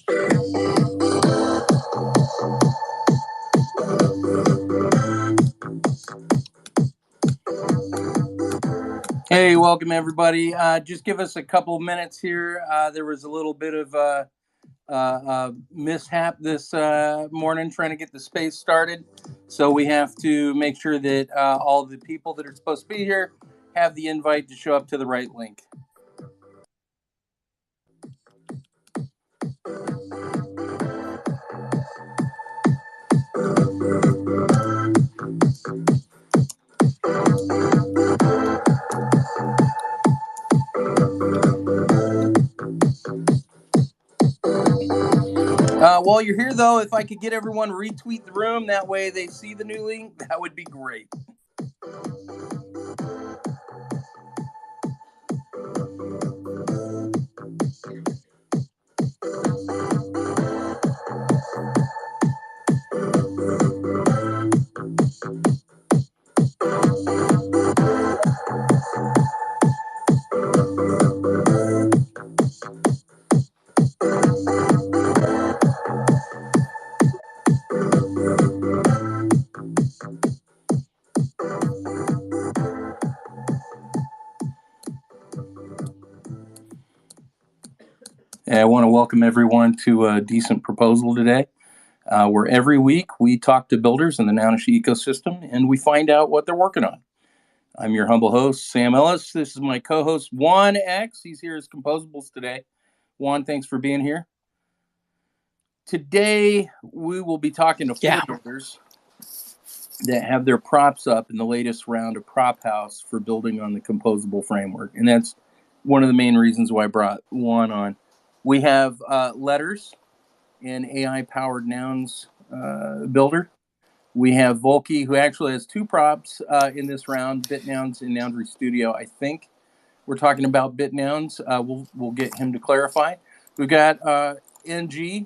Hey, welcome everybody. Just give us a couple minutes here. There was a little bit of mishap this morning trying to get the space started. So we have to make sure that all the people that are supposed to be here have the invite to show up to the right link. While you're here, though, if I could get everyone to retweet the room, that way they see the new link, that would be great. I want to welcome everyone to a decent proposal today, where every week we talk to builders in the nounish ecosystem and we find out what they're working on. I'm your humble host, Sam Ellis. This is my co-host, Juan X. He's here as Composables today. Juan, thanks for being here. Today, we will be talking to four builders that have their props up in the latest round of Prop House for building on the composable framework. And that's one of the main reasons why I brought Juan on. We have Letters, an AI-powered nouns builder. We have Volky, who actually has two props in this round, BitNouns and Noundry Studio. I think we're talking about BitNouns. We'll get him to clarify. We've got NG,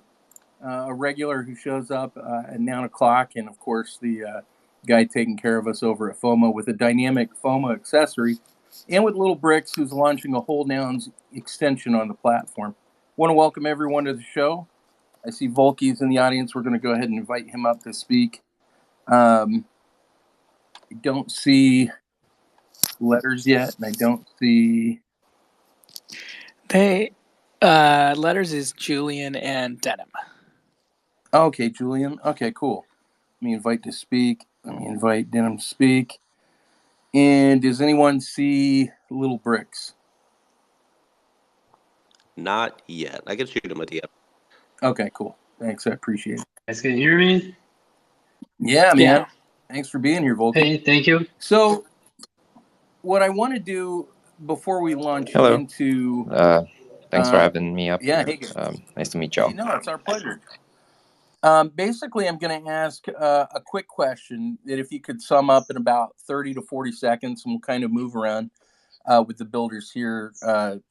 a regular who shows up at 9 o'clock, and of course the guy taking care of us over at FOMO with a dynamic FOMO accessory, and with Little Bricks, who's launching a whole nouns extension on the platform. Want to welcome everyone to the show. I see Volky's in the audience. We're going to go ahead and invite him up to speak. I don't see Letters yet, and I don't see... Letters is Julian and Denim. Okay, Julian. Okay, cool. Let me invite to speak. Let me invite Denim to speak. And does anyone see Little Bricks? Not yet. I can shoot him a DM. Okay, cool. Thanks. I appreciate it. Guys, can you hear me? Yeah, man. Yeah. Thanks for being here, Volky. Hey, thank you. So, what I want to do before we launch into... Thanks for having me up. Yeah, hey, guys. Nice to meet y'all. No, it's our pleasure. Basically, I'm going to ask a quick question that if you could sum up in about 30 to 40 seconds, and we'll kind of move around with the builders here,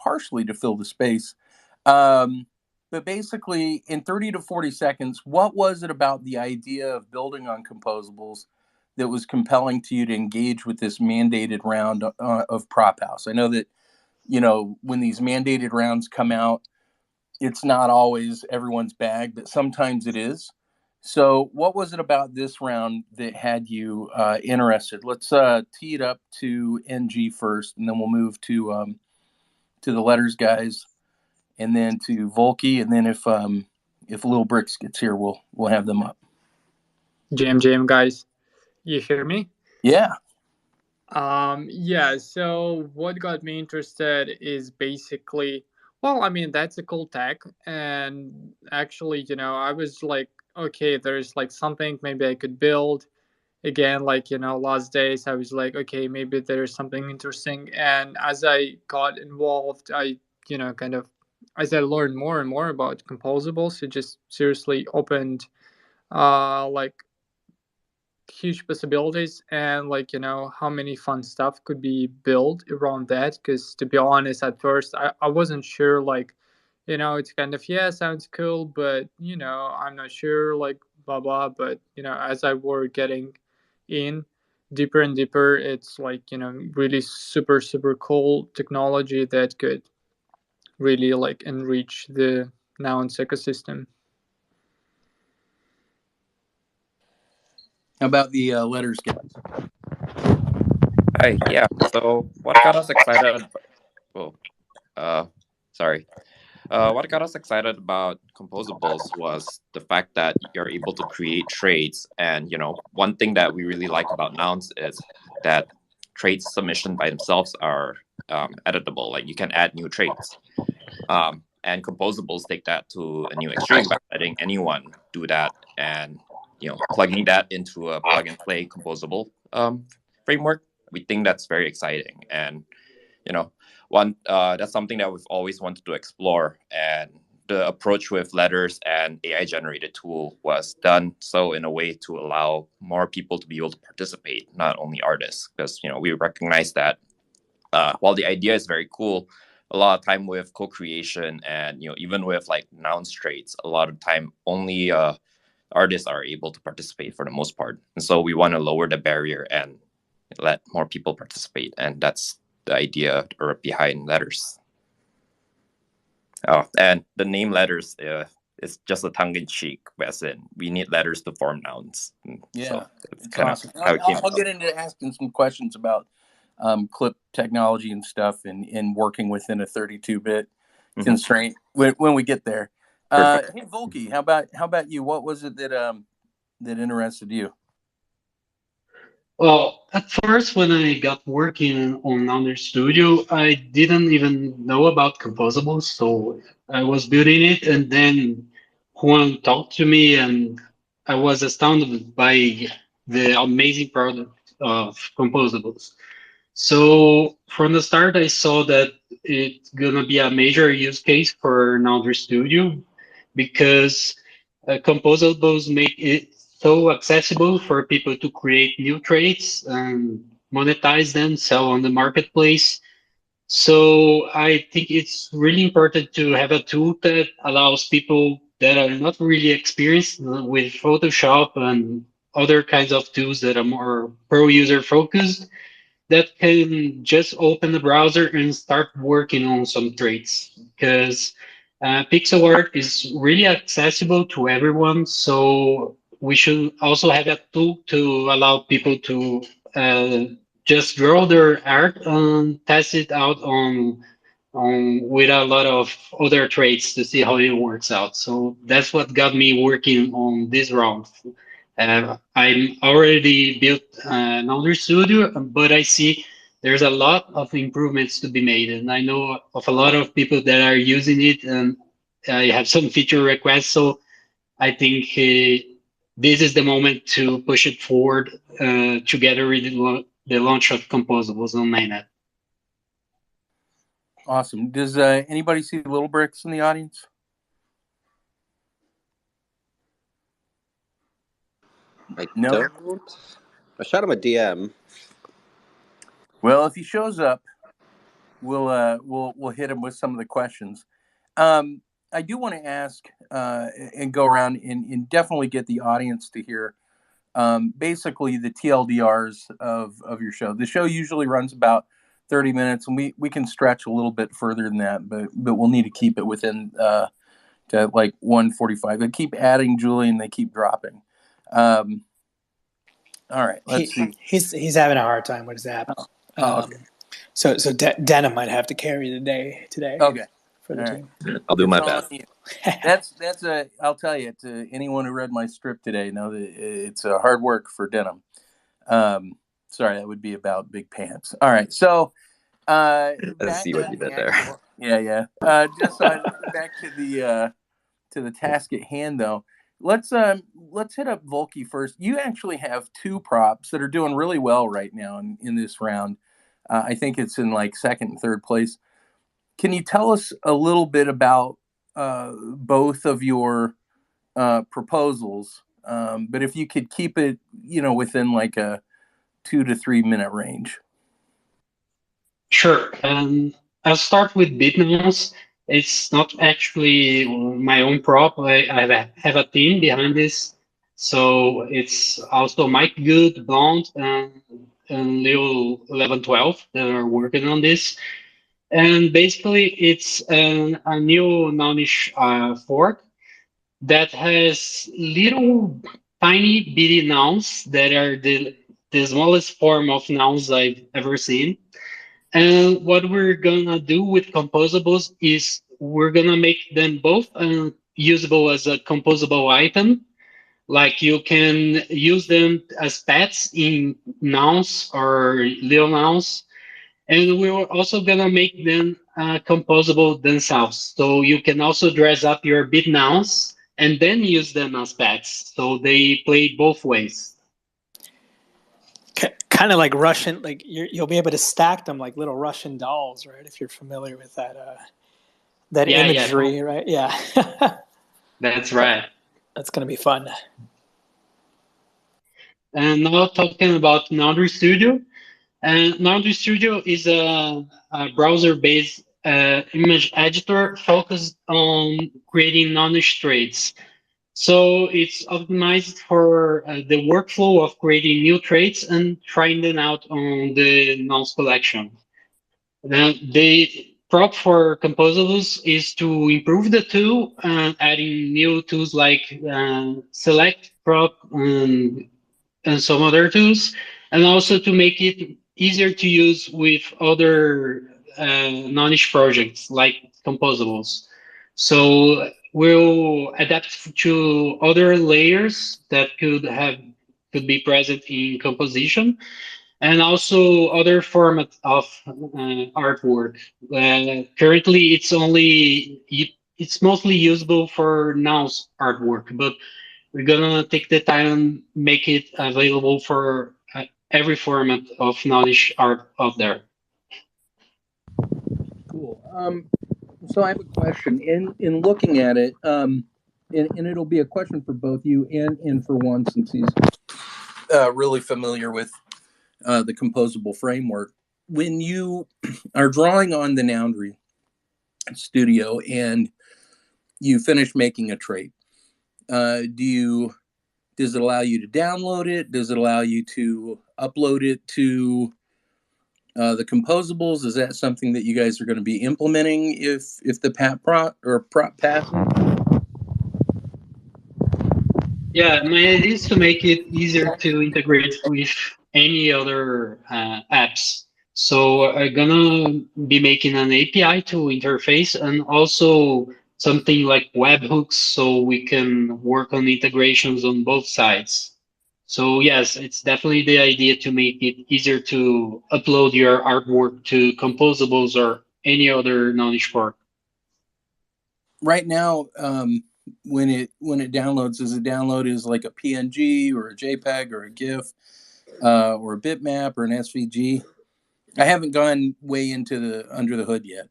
partially to fill the space. But basically, in 30 to 40 seconds, what was it about the idea of building on composables that was compelling to you to engage with this mandated round of Prop House? I know that, you know, when these mandated rounds come out, it's not always everyone's bag, but sometimes it is. So what was it about this round that had you interested? Let's tee it up to NG first, and then we'll move to the Letters guys, and then to Volky, and then if Little Bricks gets here, we'll have them up. Jam, guys, you hear me? Yeah. Yeah. So what got me interested is basically, well, I mean, that's a cool tech, and actually, you know, I was like, okay, there's like something maybe I could build. Again, like, you know, last days I was like, okay, maybe there's something interesting. And as I got involved, I, you know, kind of, as I learned more and more about composables, it just seriously opened like huge possibilities, and like, you know, how many fun stuff could be built around that. Because to be honest, at first I wasn't sure, like, you know, it's kind of, yeah, sounds cool, but, you know, I'm not sure, like, blah blah. But, you know, as I were getting in deeper and deeper, it's like, you know, really super cool technology that could really like enrich the nouns ecosystem. How about the letters, guys? Hi, yeah. So what got us excited? Well, sorry. What got us excited about composables was the fact that you're able to create traits, and one thing that we really like about nouns is that traits submission by themselves are editable. Like you can add new traits, and composables take that to a new extreme by letting anyone do that, and plugging that into a plug and play composable framework. We think that's very exciting, and that's something that we've always wanted to explore. And the approach with letters and AI generated tool was done so in a way to allow more people to be able to participate, not only artists, because we recognize that while the idea is very cool, a lot of time with co-creation and even with like nouns traits, a lot of time only artists are able to participate for the most part. And so we want to lower the barrier and let more people participate, and that's the idea behind letters. Oh, and the name letters is just a tongue-in-cheek, as in we need letters to form nouns. Yeah, so it's kind awesome. I'll get into asking some questions about clip technology and stuff, and working within a 32-bit constraint when we get there. Hey, Volky, how about you? What was it that interested you? Well, at first, when I got working on Nouns Studio, I didn't even know about composables, so I was building it, and then Juan talked to me, and I was astounded by the amazing product of composables. So from the start, I saw that it's gonna be a major use case for Nouns Studio because composables make it so accessible for people to create new traits and monetize them, sell on the marketplace. So I think it's really important to have a tool that allows people that are not really experienced with Photoshop and other kinds of tools that are more pro user focused, that can just open the browser and start working on some traits, because pixel art is really accessible to everyone. So we should also have a tool to allow people to uh, just draw their art and test it out on with a lot of other traits to see how it works out. So that's what got me working on this round. I'm already built another studio, but I see there's a lot of improvements to be made, and I know of a lot of people that are using it, and I have some feature requests. So I think this is the moment to push it forward together with the launch of composables on mainnet. Awesome. Does anybody see Little Bricks in the audience? I don't. I shot him a DM. Well, if he shows up, we'll hit him with some of the questions. I do want to ask and go around and definitely get the audience to hear basically the TLDRs of your show. The show usually runs about 30 minutes, and we can stretch a little bit further than that, but we'll need to keep it within to like 1:45. They keep adding, Julian. They keep dropping. All right, let's see. He's having a hard time with his app. Okay. So Denim might have to carry the day today. Okay. For the team. Right. I'll do my best. That's a. I'll tell you, to anyone who read my script today, know that it's a hard work for Denim. Sorry, that would be about big pants. All right, so I see what you did there. Yeah. Just back to the task at hand, though. Let's hit up Volky first. You actually have two props that are doing really well right now in this round. I think it's in like second and third place. Can you tell us a little bit about both of your proposals? But if you could keep it, within like a 2 to 3 minute range. Sure. I'll start with Bitmouse. It's not actually my own prop. I have a team behind this. So it's also Mike Good, Blonde, and Lil 1112 that are working on this. And basically, it's a new nounish fork that has little tiny bitty nouns that are the smallest form of nouns I've ever seen. And what we're gonna do with composables is we're gonna make them both usable as a composable item. Like you can use them as pets in nouns or little nouns. And we were also gonna make them composable themselves. So you can also dress up your bit nouns and then use them as pets. So they play both ways. Kind of like Russian, like you'll be able to stack them like little Russian dolls, right? If you're familiar with that Yeah, imagery, right? Yeah. That's right. That's going to be fun. And now talking about Laundry Studio. And Laundry Studio is a browser-based image editor focused on creating non-niche traits. So it's optimized for the workflow of creating new traits and trying them out on the nonce collection. The prop for composables is to improve the tool, adding new tools like select prop and some other tools, and also to make it easier to use with other non-niche projects like composables. So we'll adapt to other layers that could be present in composition, and also other formats of artwork. Currently, it's mostly usable for nouns artwork, but we're gonna take the time and make it available for every format of knowledge art out there. Cool. So I have a question. In looking at it, and it'll be a question for both you and for Juan, since he's really familiar with the composable framework. When you are drawing on the Noundry Studio and you finish making a trait, does it allow you to download it? Does it allow you to upload it to the composables? Is that something that you guys are going to be implementing if the prop passes? Yeah, my idea is to make it easier to integrate with any other apps. So I'm gonna be making an API to interface and also something like webhooks so we can work on integrations on both sides. So yes, it's definitely the idea to make it easier to upload your artwork to composables or any other knowledge fork. Right now, when it downloads, does it download as like a PNG or a JPEG or a GIF or a bitmap or an SVG? I haven't gone way into the under the hood yet.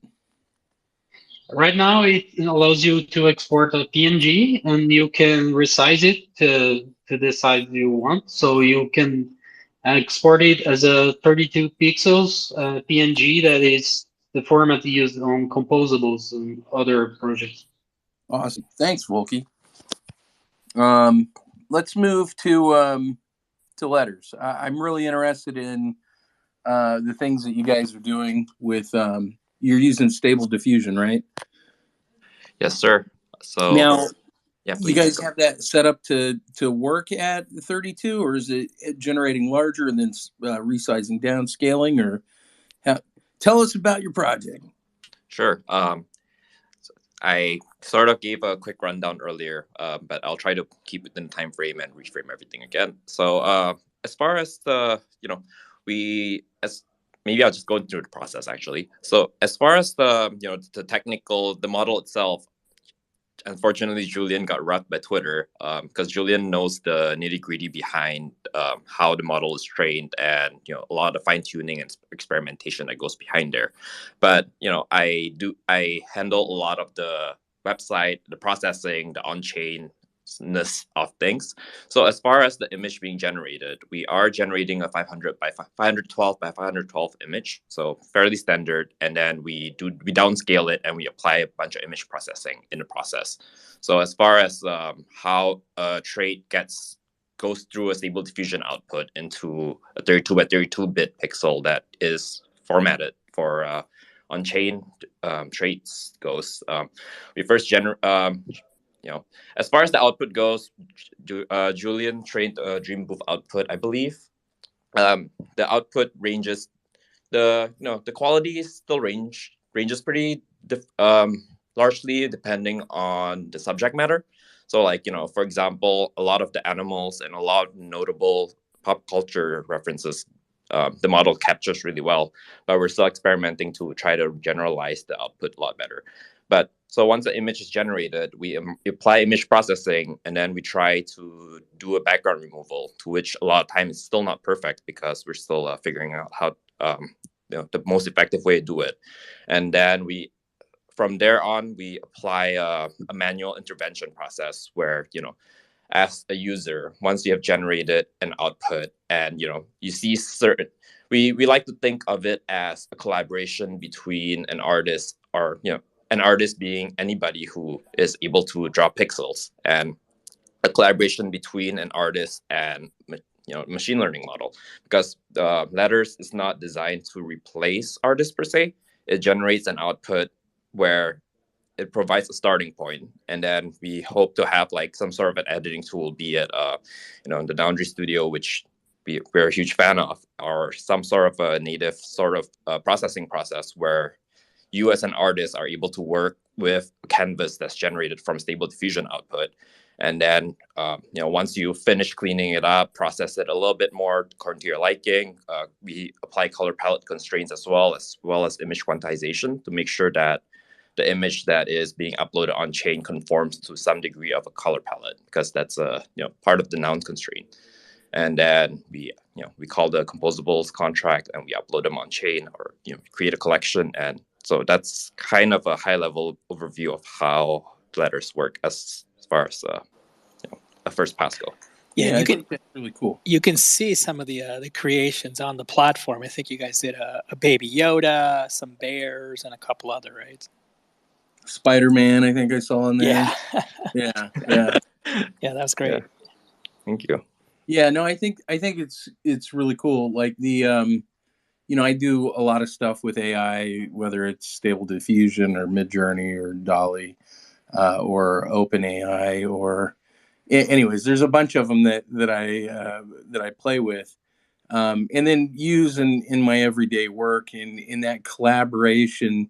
Right now, it allows you to export a PNG and you can resize it to the size you want. So you can export it as a 32 pixels PNG that is the format used on composables and other projects. Awesome. Thanks, Volky. Let's move to letters. I'm really interested in the things that you guys are doing with you're using Stable Diffusion, right? Yes, sir. So Now, yeah, you guys have that set up to work at 32, or is it generating larger and then resizing down, scaling, or tell us about your project. Sure. I sort of gave a quick rundown earlier, but I'll try to keep it in time frame and reframe everything again. So as far as maybe I'll just go through the process actually. So as far as the technical, the model itself, unfortunately, Julian got wrecked by Twitter because Julian knows the nitty gritty behind how the model is trained and a lot of the fine tuning and experimentation that goes behind there. But I handle a lot of the website, the processing, the on-chainness of things. So as far as the image being generated, we are generating a 500 by 512 by 512 image, so fairly standard. And then we downscale it and we apply a bunch of image processing in the process. So as far as how a trait goes through a Stable Diffusion output into a 32 by 32 bit pixel that is formatted for on-chain traits goes, we first as far as the output goes, Julian trained Dreambooth output, I believe. The output ranges, the quality still ranges pretty largely depending on the subject matter. So like, for example, a lot of the animals and a lot of notable pop culture references, the model captures really well, but we're still experimenting to try to generalize the output a lot better. But so once the image is generated, we apply image processing, and then we try to do a background removal, to which a lot of times it's still not perfect because we're still figuring out how the most effective way to do it. And then from there on, we apply a manual intervention process where, as a user, once you have generated an output and, you see certain, we like to think of it as a collaboration between an artist, or, an artist being anybody who is able to draw pixels, and a collaboration between an artist and machine learning model, because letters is not designed to replace artists per se. It generates an output where it provides a starting point, and then we hope to have like some sort of an editing tool, be it in the Boundary Studio, which we're a huge fan of, or some sort of a native sort of processing process where you as an artist are able to work with a canvas that's generated from Stable Diffusion output. And then, once you finish cleaning it up, process it a little bit more according to your liking, we apply color palette constraints as well as image quantization to make sure that the image that is being uploaded on chain conforms to some degree of a color palette, because that's part of the nouns constraint. And then we call the composables contract, and we upload them on chain, or create a collection. And so that's kind of a high level overview of how letters work as far as a first pass go. Yeah, I think that's really cool. You can see some of the creations on the platform. I think you guys did a baby Yoda, some bears, and a couple other, right? Spider-Man, I think I saw in there. Yeah. Yeah. Yeah, that's great. Yeah. Thank you. Yeah, no, I think it's really cool. Like the I do a lot of stuff with AI, whether it's Stable Diffusion or Midjourney or Dolly, or OpenAI, or anyways, there's a bunch of them that I play with, and then use in my everyday work, in that collaboration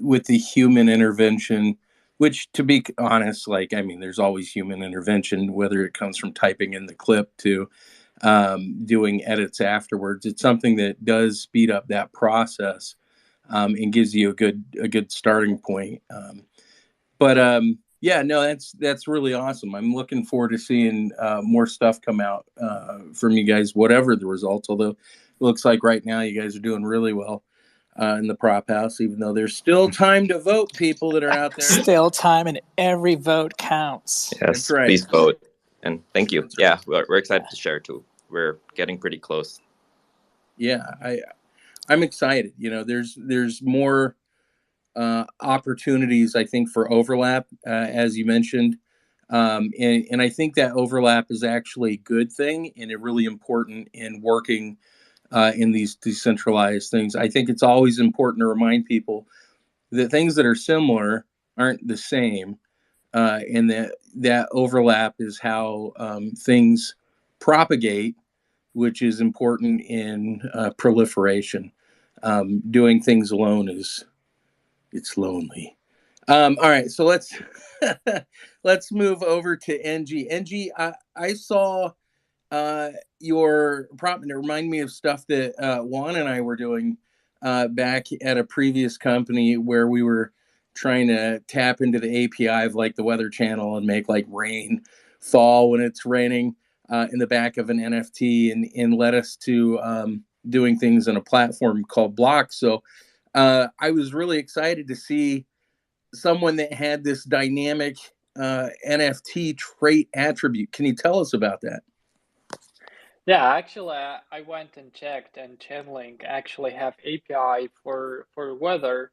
with the human intervention. Which, to be honest, there's always human intervention, whether it comes from typing in the clip to doing edits afterwards. It's something that does speed up that process, and gives you a good starting point. Yeah, no, that's really awesome. I'm looking forward to seeing more stuff come out from you guys, whatever the results. Although it looks like right now you guys are doing really well in the prop house, even though there's still time to vote, people that are out there. Still time, and every vote counts. Yes, That's right. Please vote, and thank you. Yeah, we're excited to share too. We're getting pretty close. Yeah, I'm excited. There's more opportunities, I think, for overlap, as you mentioned, and I think that overlap is actually a good thing, and it really important in working in these decentralized things. I think it's always important to remind people that things that are similar aren't the same, and that overlap is how things propagate, which is important in proliferation. Doing things alone it's lonely. All right, so let's move over to NG. NG, I saw your prop, and it reminded me of stuff that Juan and I were doing back at a previous company, where we were trying to tap into the API of like the Weather Channel and make like rain fall when it's raining in the back of an NFT, and led us to doing things on a platform called Block. So I was really excited to see someone that had this dynamic NFT trait attribute. Can you tell us about that? Yeah, actually, I went and checked, and Chainlink actually have API for weather.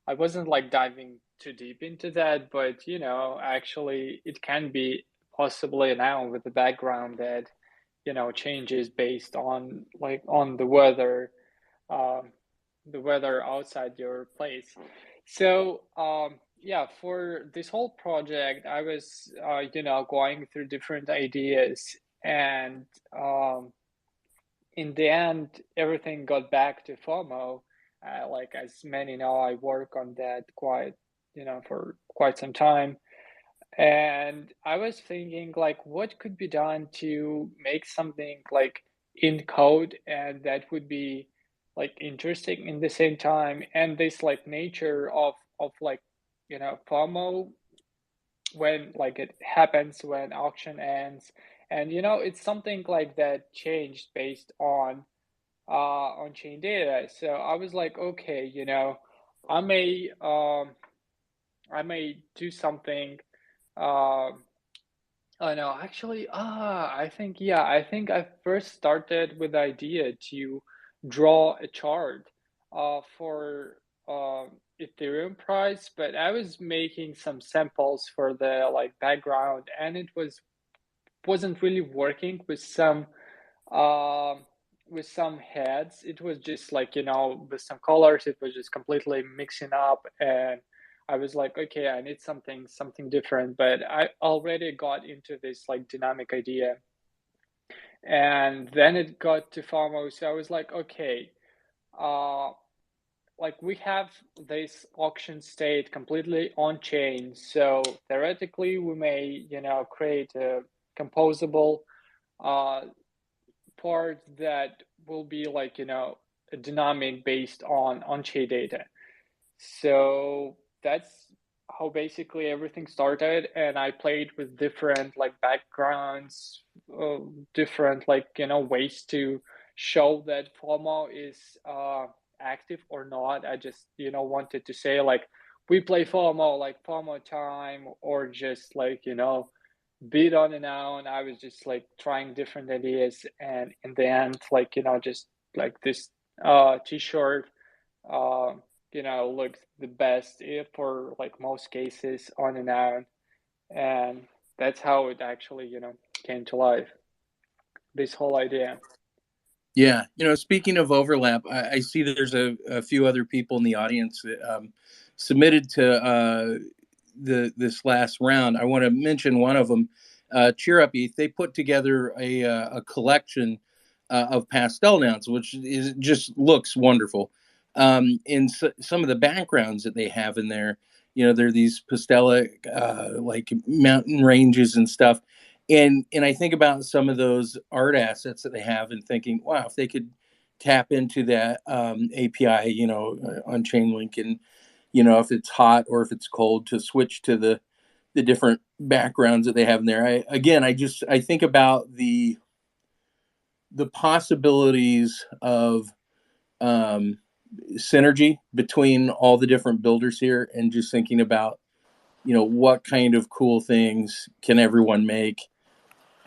I wasn't like diving too deep into that, but actually it can be possibly a noun with the background that changes based on on the weather. Um, the weather outside your place. So yeah, for this whole project, I was going through different ideas, and in the end, everything got back to FOMO. Like as many know, I work on that for quite some time. And I was thinking like what could be done to make something like in code and that would be like interesting in the same time, and this like nature of like FOMO when like it happens when auction ends. And it's something like that changed based on chain data. So I was like, okay, I may I may do something. Oh no, actually, I think I first started with the idea to draw a chart for Ethereum price, but I was making some samples for the like background, and it wasn't really working um with some heads. It was just like with some colors, it was just completely mixing up, and I was like, okay, I need something different. But I already got into this like dynamic idea, and then it got to FOMO. So I was like, okay, uh like we have this auction state completely on chain, so theoretically we may create a composable uh part that will be like a dynamic based on chain data. So that's how basically everything started, and I played with different like backgrounds, different like ways to show that FOMO is active or not. I just wanted to say like we play FOMO, like FOMO time, or just like bid on a noun. I was just like trying different ideas, and in the end, like just like this t-shirt uh looks the best for like most cases on a noun. And that's how it actually came to life, this whole idea. Yeah, speaking of overlap, I see that there's a few other people in the audience that submitted to this last round. I want to mention one of them, Cheer Up ETH. They put together a collection of pastel nouns, which just looks wonderful. And some of the backgrounds that they have in there, they're these pastelic like mountain ranges and stuff. And I think about some of those art assets that they have, and thinking, wow, if they could tap into that API, on Chainlink, and if it's hot or if it's cold, to switch to the different backgrounds that they have in there. I think about the possibilities of synergy between all the different builders here, and just thinking about what kind of cool things can everyone make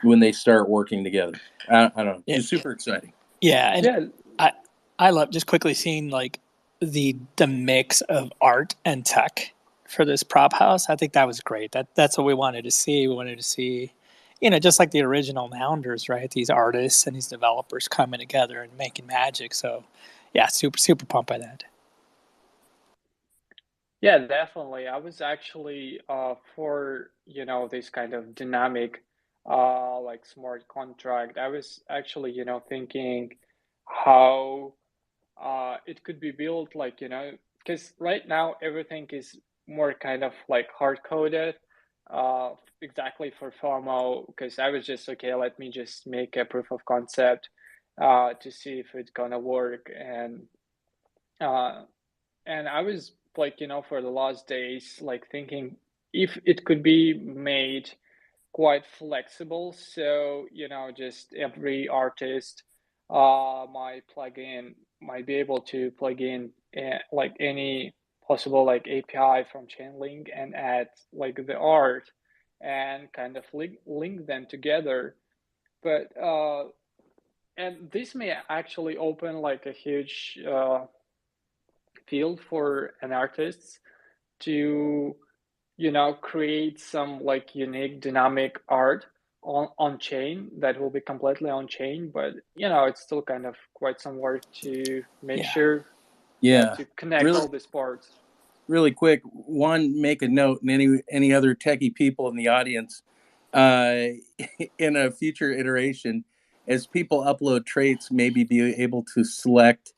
when they start working together. I don't know. It's super exciting. Yeah, and Yeah. I love just quickly seeing like the mix of art and tech for this prop house. I think that was great. That's what we wanted to see. We wanted to see, just like the original Nounders, right? These artists and these developers coming together and making magic. So, yeah, super pumped by that. Yeah, definitely. I was actually for this kind of dynamic like smart contract. I was actually thinking how it could be built, like because right now everything is more kind of like hard coded exactly for FOMO. Because I was just, okay, let me just make a proof of concept to see if it's gonna work. Uh, and I was like, for the last days, like thinking if it could be made quite flexible. So, just every artist might be able to plug in like any possible like API from Chainlink and add like the art and kind of link them together. But and this may actually open like a huge field for an artist to create some like unique dynamic art on chain that will be completely on chain. But it's still kind of quite some work to make sure Yeah. to connect Really, all these parts. really quick. One, make a note, and any other techie people in the audience, uh, in a future iteration, as people upload traits, maybe be able to select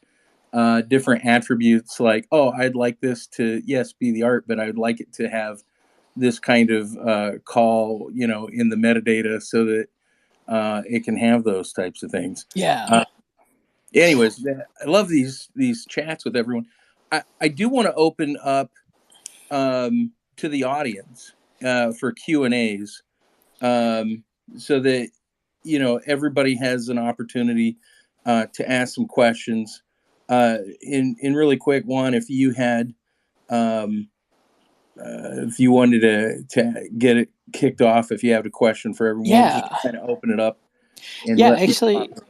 different attributes like, oh, I'd like this to, yes, be the art, but I would like it to have this kind of call, in the metadata so that it can have those types of things. Yeah. Anyways, I love these chats with everyone. I do want to open up to the audience for Q&As, so that everybody has an opportunity to ask some questions. In really quick one, if you had if you wanted to get it kicked off, if you have a question for everyone, just kind of open it up and Yeah, let actually, people.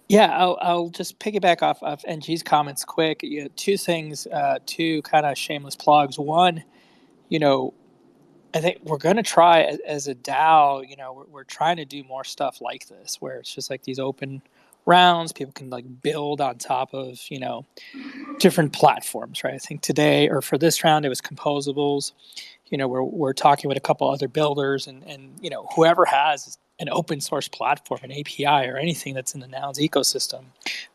yeah, I'll just piggyback off NG's comments quick. Two things, two kind of shameless plugs. One, I think we're going to try as a DAO, we're trying to do more stuff like this, where it's just like these open rounds, people can like build on top of, different platforms, right? I think today, or for this round, it was composables. We're talking with a couple other builders, and whoever has an open source platform, an API, or anything that's in the Nouns ecosystem,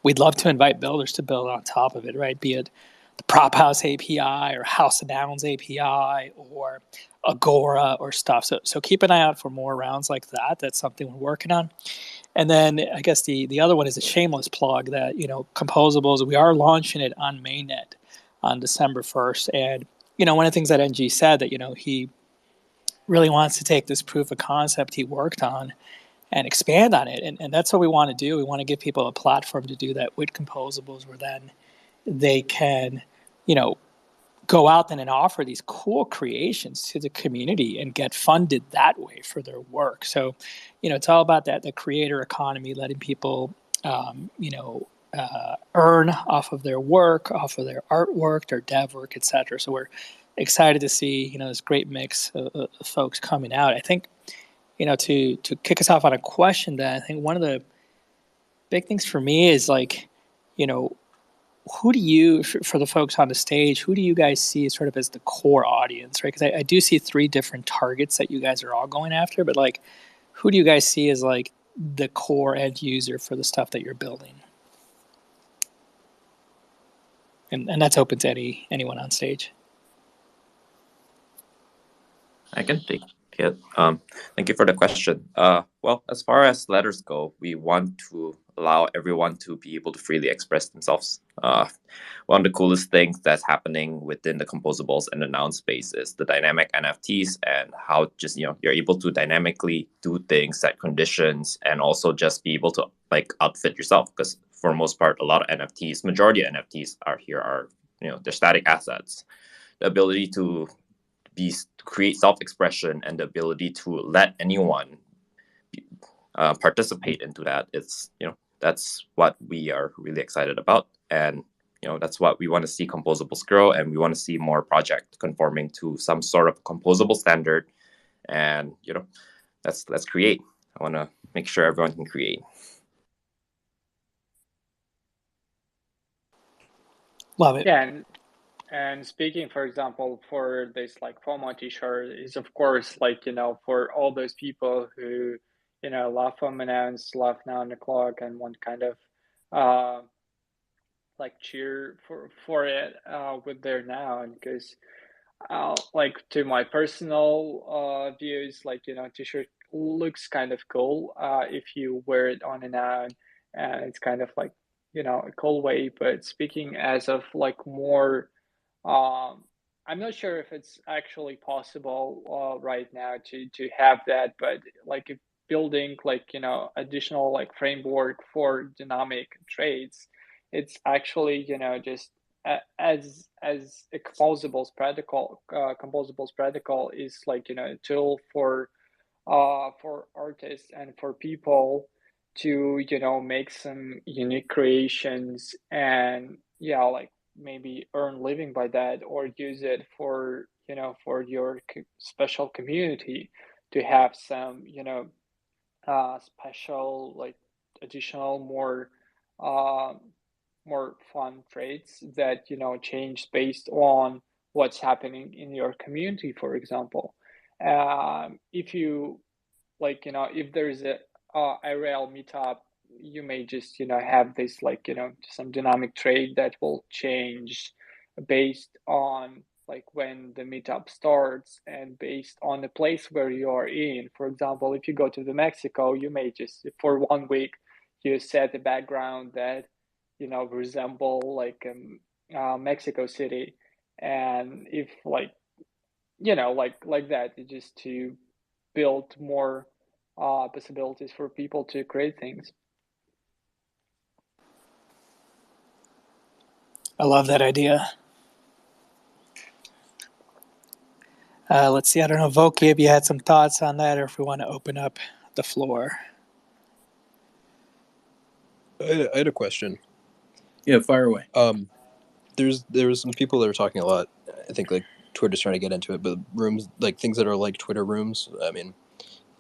we'd love to invite builders to build on top of it, right? Be it the Prop House API or House of Nouns API or Agora or stuff. So keep an eye out for more rounds like that. That's something we're working on. And then I guess the other one is a shameless plug that, Composables, we are launching it on mainnet on December 1st. And, one of the things that NG said that, he really wants to take this proof of concept he worked on and expand on it. And that's what we want to do. We want to give people a platform to do that with Composables, where then they can, go out then and offer these cool creations to the community and get funded that way for their work. So, it's all about the creator economy, letting people, earn off of their work, off of their artwork, their dev work, etc. So we're excited to see, this great mix of folks coming out. I think, to kick us off on a question, that I think one of the big things for me is like, who do you, for the folks on the stage, who do you guys see sort of as the core audience, right? Because I do see three different targets that you guys are all going after, but like, who do you guys see as like the core end user for the stuff that you're building? And that's open to anyone on stage. I can take it. Thank you for the question. Well, as far as letters go, we want to allow everyone to be able to freely express themselves. One of the coolest things that's happening within the composables and the noun space is the dynamic NFTs, and how just you're able to dynamically do things, set conditions, and also just be able to like outfit yourself. Because for the most part, a lot of NFTs, majority of NFTs are they're static assets. The ability to create self-expression and the ability to let anyone participate into that, that's what we are really excited about. And that's what we want to see composables grow, and we want to see more projects conforming to some sort of composable standard. And let's create. I want to make sure everyone can create. Love it. Yeah, and speaking, for example, for this like FOMO t-shirt is of course like, for all those people who, love FOMO nouns, love now on the clock, and want kind of like cheer for it with their noun. Because like, to my personal views, like, t-shirt looks kind of cool if you wear it on a noun, and it's kind of like, a cool way. But speaking as of like more, I'm not sure if it's actually possible right now to have that, but like, if building like, additional like framework for dynamic trades, it's actually, just as a composables protocol is like, a tool for artists and for people to, make some unique creations, and yeah, like maybe earn living by that, or use it for, for your special community to have some, special like additional more more fun traits that change based on what's happening in your community. For example, if you if there's a rail meetup, you may just have this some dynamic trait that will change based on when the meetup starts and based on the place where you are in. For example, if you go to the Mexico, you may just for 1 week you set a background that resemble Mexico City, and if like that, just to build more possibilities for people to create things. I love that idea. Let's see. I don't know, Voki, if you had some thoughts on that, or if we want to open up the floor. I had a question. Yeah, fire away. There was some people that were talking a lot. I think like Twitter's trying to get into it, but rooms like things that are like Twitter rooms. I mean,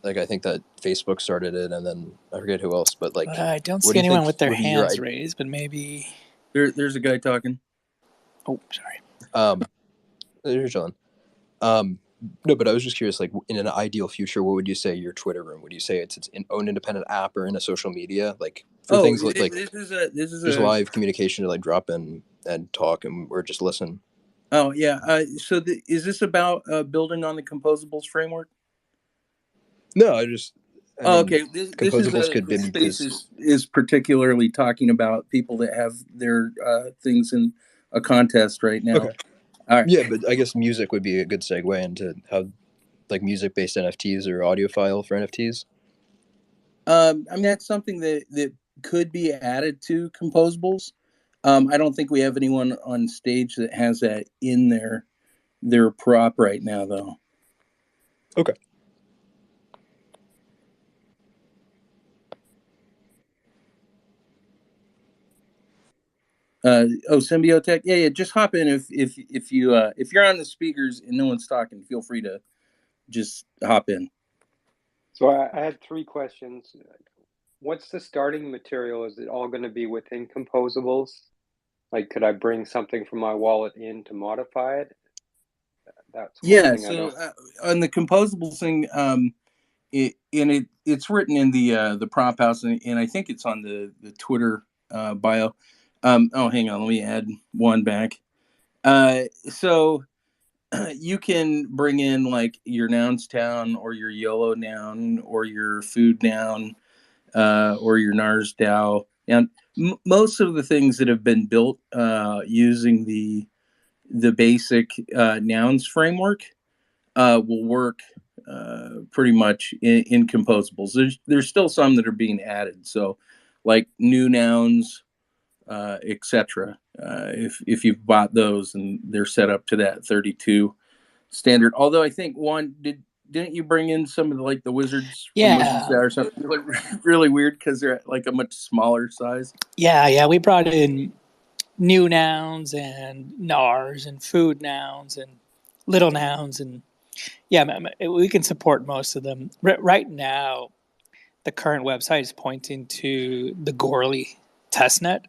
like I think that Facebook started it, and then I forget who else. But like, I don't what see do you anyone think with their would be your hands raised, but maybe. There's a guy talking. Oh, sorry. You're chilling. No, but I was just curious, like in an ideal future, what would you say your Twitter room? Would you say it's its own independent app or in a social media? Like for things like this is just live communication to like drop in and talk or just listen. Oh yeah. So is this about building on the composables framework? No, I mean, okay. This space is particularly talking about people that have their things in a contest right now. Okay. All right. Yeah, but I guess music would be a good segue into how like music-based NFTs or audiophile for NFTs. I mean, that's something that could be added to composables. I don't think we have anyone on stage that has that in their prop right now, though. Okay. Symbiotech. Yeah. Just hop in if you're on the speakers and no one's talking. Feel free to just hop in. So I had 3 questions. What's the starting material? Is it all going to be within composables? Like, could I bring something from my wallet in to modify it? That's one thing. So on the composables thing, it's written in the prop house, and I think it's on the Twitter bio. Hang on, let me add one back. So you can bring in like your nouns town or your YOLO noun or your food noun or your NARS DAO. And most of the things that have been built using the basic nouns framework will work pretty much in composables. There's still some that are being added. So like new nouns, etc. If you've bought those and they're set up to that 32 standard. Although I think didn't you bring in some of the wizards? Yeah. From or something really weird because they're at like a much smaller size. Yeah. We brought in new nouns and NARS and food nouns and little nouns, and we can support most of them. Right now, the current website is pointing to the Gorley testnet.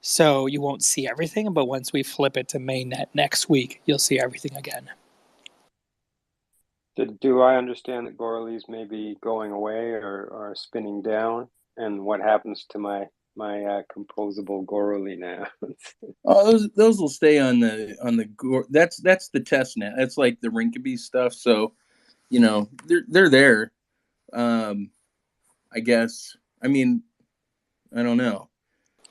So you won't see everything, but once we flip it to mainnet next week, you'll see everything again. Do I understand that Gorley's may be going away or spinning down? And what happens to my composable Gorley now? Those will stay on the that's the test net. That's like the Rinkeby stuff. So, they're there. I guess. I mean, I don't know.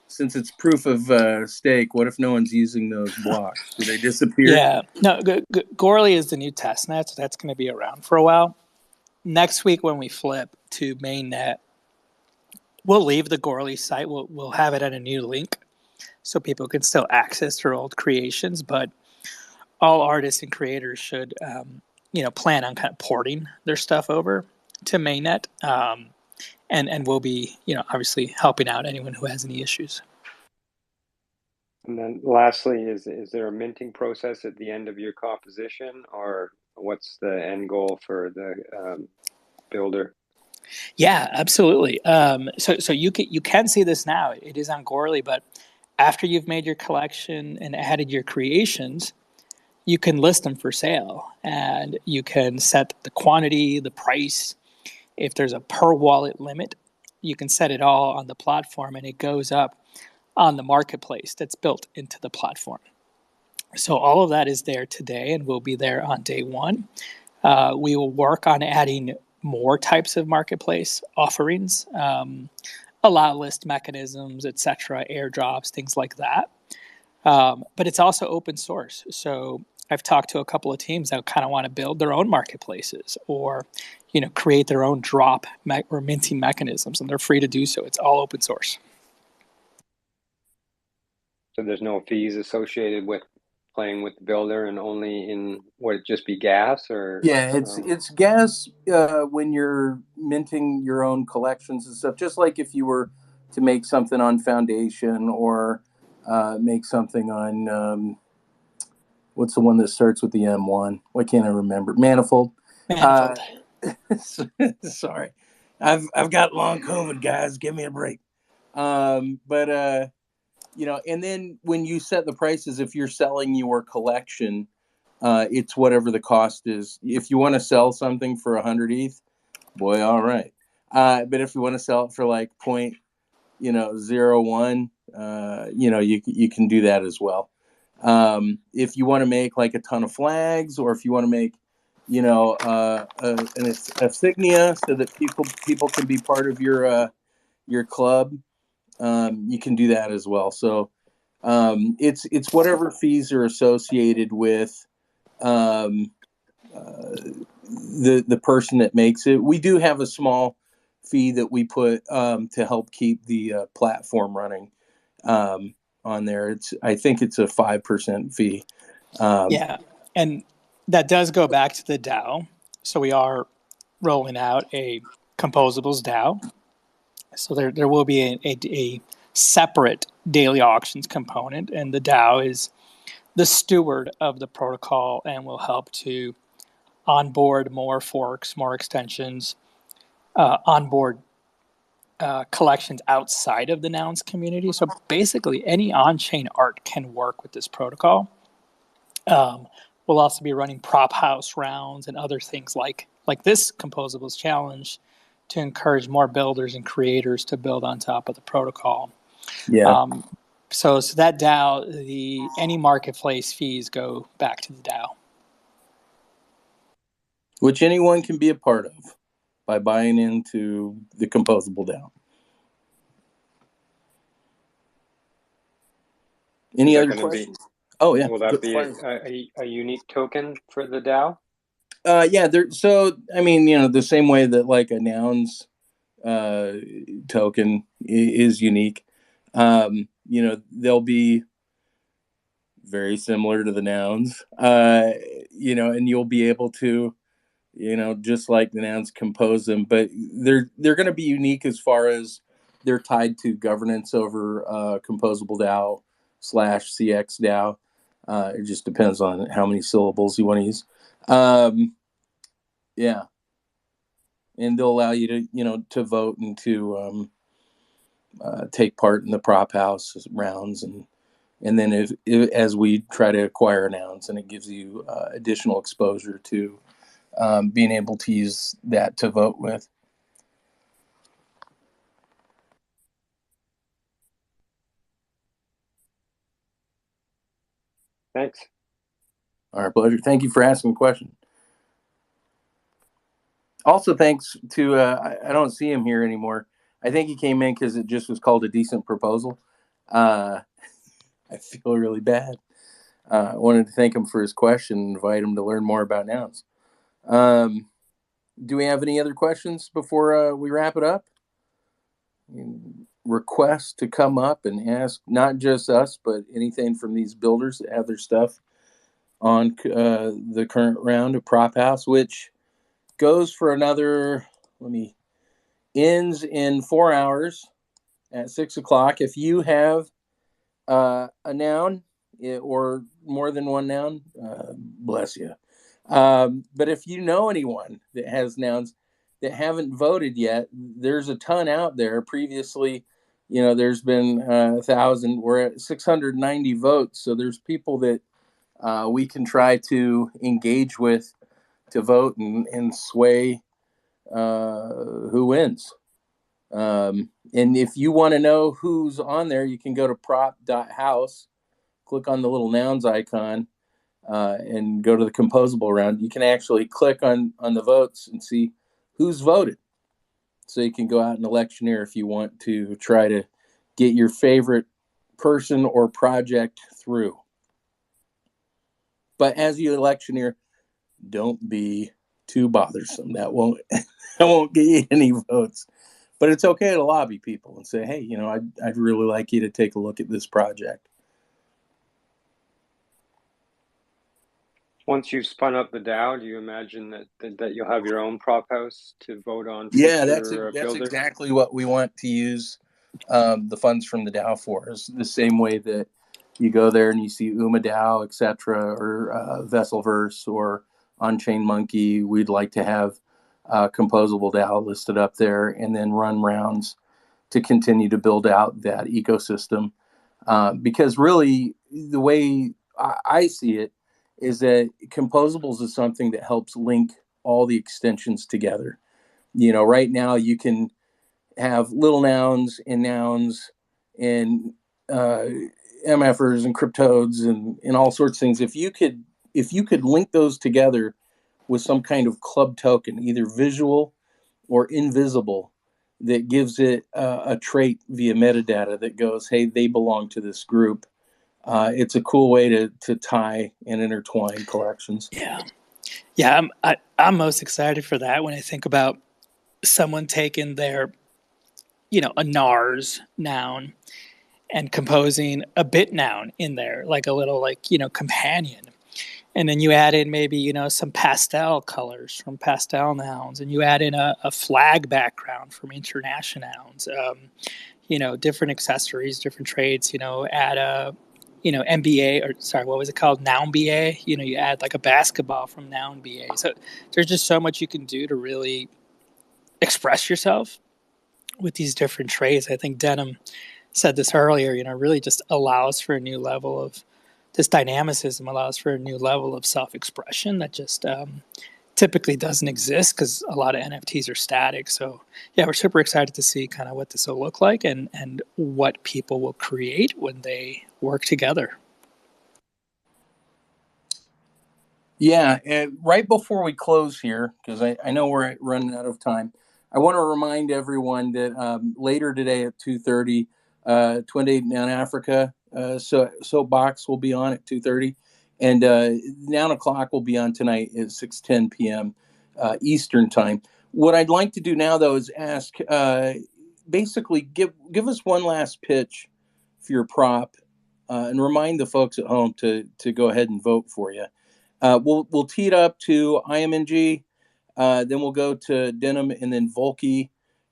Since it's proof of stake, what if no one's using those blocks? Do they disappear? Yeah. No, Gorley is the new testnet, so that's going to be around for a while. Next week when we flip to mainnet, we'll leave the Gorley site. We'll have it at a new link so people can still access their old creations, but all artists and creators should plan on kind of porting their stuff over to mainnet. And we'll be, obviously helping out anyone who has any issues. And then lastly, is there a minting process at the end of your composition, or what's the end goal for the builder? Yeah, absolutely. So you can see this now. It is on Gorley, but after you've made your collection and added your creations, you can list them for sale, and you can set the quantity, the price. If there's a per wallet limit, you can set it all on the platform, and it goes up on the marketplace that's built into the platform. So all of that is there today and will be there on day one. We will work on adding more types of marketplace offerings, allow list mechanisms, etc., airdrops, things like that. But it's also open source. So I've talked to a couple of teams that kind of want to build their own marketplaces or, create their own drop or minting mechanisms, and they're free to do so. It's all open source. So there's no fees associated with playing with the builder, and only in, would it just be gas or? Yeah, it's gas when you're minting your own collections and stuff. Just like if you were to make something on Foundation or make something on what's the one that starts with the M1? Why can't I remember? Manifold. Sorry, I've got long COVID, guys. Give me a break. And then when you set the prices, if you're selling your collection, it's whatever the cost is. If you want to sell something for 100 ETH, boy, all right. But if you want to sell it for like 0.01, you can do that as well. If you want to make like a ton of flags, or if you want to make, an insignia so that people can be part of your club, you can do that as well. So it's whatever fees are associated with the person that makes it. We do have a small fee that we put to help keep the platform running on there. I think it's a 5% fee. Yeah, and that does go back to the DAO. So we are rolling out a Composables DAO. So there will be a separate daily auctions component, and the DAO is the steward of the protocol and will help to onboard more forks, more extensions, onboard collections outside of the nouns community. So basically, any on-chain art can work with this protocol. We'll also be running prop house rounds and other things like this Composables challenge to encourage more builders and creators to build on top of the protocol. Yeah. So that DAO, any marketplace fees go back to the DAO, which anyone can be a part of by buying into the Composable DAO. Any other questions? Oh yeah. Will that be a unique token for the DAO? Yeah. So I mean, the same way that like a nouns token is unique. They'll be very similar to the nouns. And you'll be able to, just like the nouns, compose them, but they're going to be unique as far as they're tied to governance over Composable DAO /CX DAO. It just depends on how many syllables you want to use. Yeah. And they'll allow you to, to vote and to take part in the prop house rounds. And then as we try to acquire nouns, and it gives you additional exposure to being able to use that to vote with. Thanks. Our pleasure. Thank you for asking a question. Also, thanks to, I don't see him here anymore. I think he came in because it just was called a decent proposal. I feel really bad. I wanted to thank him for his question and invite him to learn more about nouns. Do we have any other questions before we wrap it up? Requests to come up and ask not just us, but anything from these builders that have their stuff on the current round of Prop House, which goes for another, ends in 4 hours at 6 o'clock. If you have a noun or more than one noun, bless you. But if you know anyone that has nouns that haven't voted yet, there's a ton out there. Previously, there's been 1,000. We're at 690 votes. So there's people that we can try to engage with to vote and sway who wins. And if you want to know who's on there, you can go to prop.house, click on the little nouns icon, and go to the composable round. You can actually click on the votes and see who's voted. So you can go out and electioneer if you want to try to get your favorite person or project through. But as you electioneer, don't be too bothersome. That won't get you any votes. But it's okay to lobby people and say, hey, I'd really like you to take a look at this project. Once you've spun up the DAO, do you imagine that you'll have your own prop house to vote on Yeah, future that's builders? exactly what we want to use the funds from the DAO for. Is the same way that you go there and you see Uma DAO, etc., or Vesselverse or On-Chain Monkey. We'd like to have composable DAO listed up there and then run rounds to continue to build out that ecosystem. Because really, the way I see it is that composables is something that helps link all the extensions together. Right now you can have little nouns and MFers and cryptodes and all sorts of things. If you could link those together with some kind of club token, either visual or invisible, that gives it a trait via metadata that goes, hey, they belong to this group. It's a cool way to tie and intertwine collections. Yeah. I'm most excited for that when I think about someone taking their, a NARS noun and composing a bit noun in there, like a little, companion. And then you add in maybe, some pastel colors from pastel nouns, and you add in a flag background from international nouns, different accessories, different traits, add a, NBA, or sorry, what was it called? Noun BA. You add like a basketball from Noun BA. So there's just so much you can do to really express yourself with these different traits. I think Denim said this earlier, really just allows for a new level of this dynamicism, allows for a new level of self-expression that just typically doesn't exist because a lot of NFTs are static. So yeah, we're super excited to see kind of what this will look like and what people will create when they work together. Yeah, and right before we close here, because I know we're running out of time, I want to remind everyone that later today at 2:30, Twin Day Down Africa Soapbox will be on at 2:30, and Down O'Clock will be on tonight at 6:10 p.m. Eastern time. What I'd like to do now, though, is ask, basically, give us one last pitch for your prop, and remind the folks at home to go ahead and vote for you. We'll tee it up to IMNG, then we'll go to Denim and then Volky.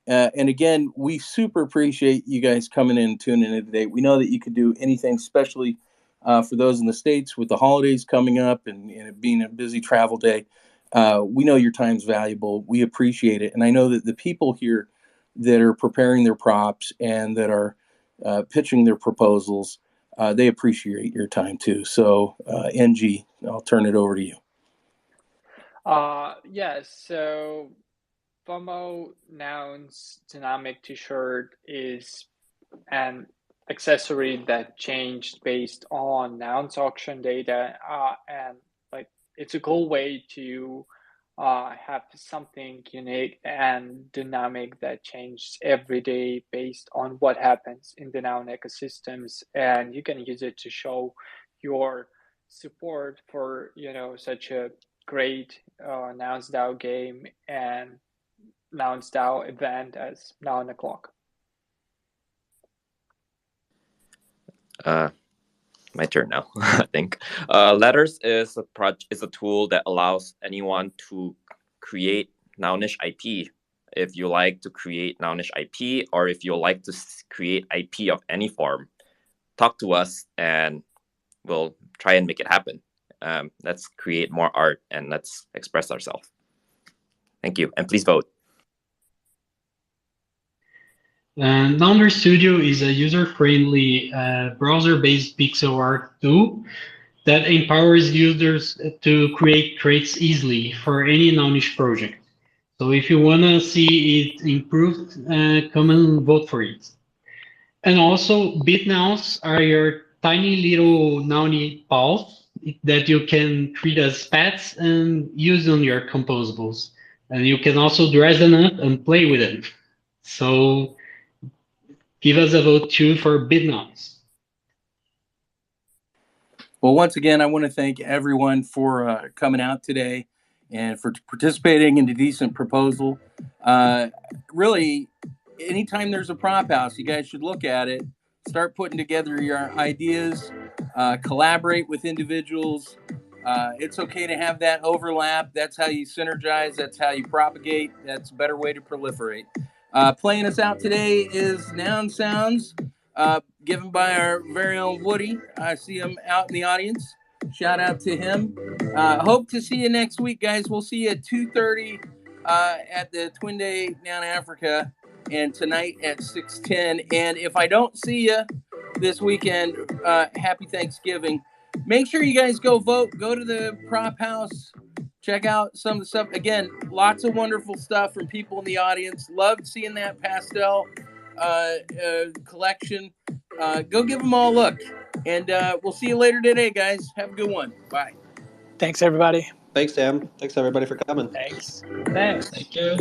And again, we super appreciate you guys coming in and tuning in today. We know that you could do anything, especially for those in the States with the holidays coming up and it being a busy travel day. We know your time's valuable. We appreciate it. And I know that the people here that are preparing their props and that are pitching their proposals, they appreciate your time too. So, NG, I'll turn it over to you. So FOMO Nouns Dynamic T-shirt is an accessory that changed based on Nouns auction data, and it's a cool way to have something unique and dynamic that changes every day based on what happens in the noun ecosystems, and you can use it to show your support for such a great Nouns DAO game and Nouns DAO event as Noun O'Clock. My turn now. I think Letters is a tool that allows anyone to create nounish IP. If you like to create nounish IP, or if you like to create IP of any form, talk to us and we'll try and make it happen. Let's create more art and let's express ourselves. Thank you, and please vote. Nouns Studio is a user-friendly browser-based pixel art tool that empowers users to create traits easily for any Nounish project. So if you want to see it improved, come and vote for it. And also, BitNouns are your tiny little Nouni pals that you can treat as pets and use on your composables. And you can also dress them up and play with them. So give us a vote too for BitNouns. Well, once again, I want to thank everyone for coming out today and for participating in the decent proposal. Really, anytime there's a prop house, you guys should look at it, start putting together your ideas, collaborate with individuals. It's okay to have that overlap. That's how you synergize. That's how you propagate. That's a better way to proliferate. Playing us out today is Noun Sounds. Given by our very own Woody. I see him out in the audience. Shout out to him. Hope to see you next week, guys. We'll see you at 2:30 at the Twin Day down in Africa, and tonight at 6:10. And if I don't see you this weekend, happy Thanksgiving. Make sure you guys go vote. Go to the prop house. Check out some of the stuff. Again, lots of wonderful stuff from people in the audience. Loved seeing that pastel collection. Go give them all a look. And we'll see you later today, guys. Have a good one. Bye. Thanks, everybody. Thanks, Sam. Thanks, everybody, for coming. Thanks. Thanks. Thank you.